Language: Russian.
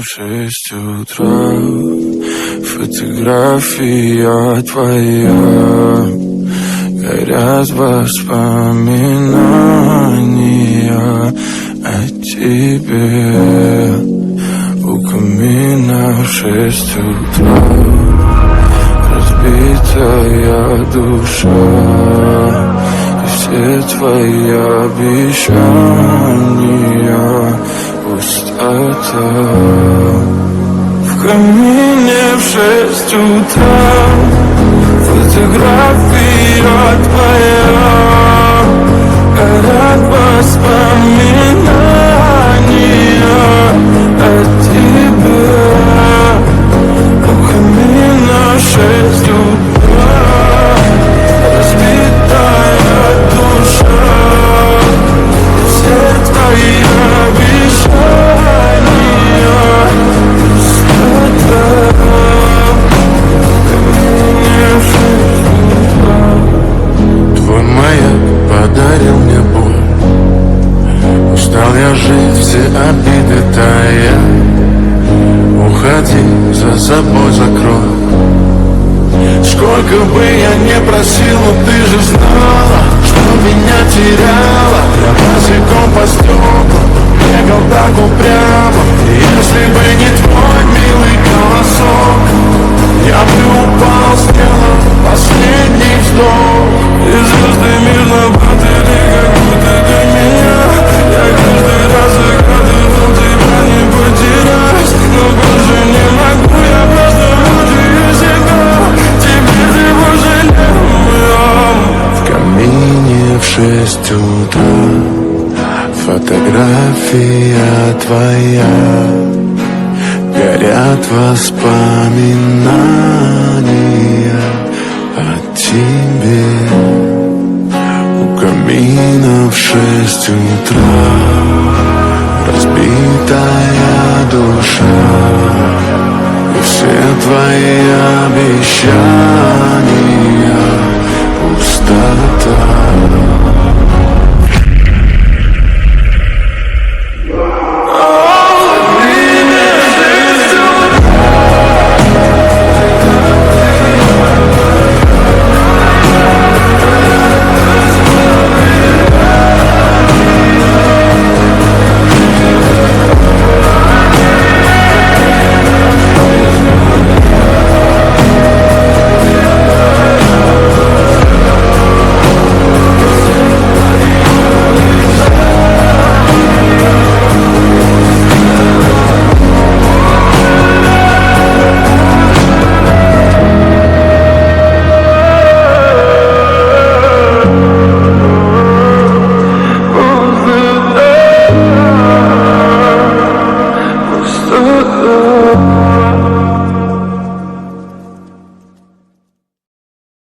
в 6 утра. Фотография твоя, горят воспоминания о тебе. У камина в 6 утра, разбитая душа, и все твои обещания пустота. В камине в 6 утра, фотография твоя, горят воспоминания о тебе. У камина в 6 утра, разбитая душа, все твои обещания пустота. Твой маяк подарил мне боль, устал я жить, все обиды тая. Уходи, за собой закрой. Сколько бы я не просил, но ты же знала, что меня теряла. Я босиком по стеклам бегал так упрямо. Если бы не твой милый голосок, я бы упал, сделал последний вздох. И звезды мирно падали, как будто для меня. Я каждый раз загадывал тебя не потерять, но больше не могу, я просто мучаю себя. Теперь ты пожалел. В камине в 6 утра, фотография твоя, горят воспоминания о тебе. У камина в 6 утра, разбитая душа, и все твои обещания пустота. Oh,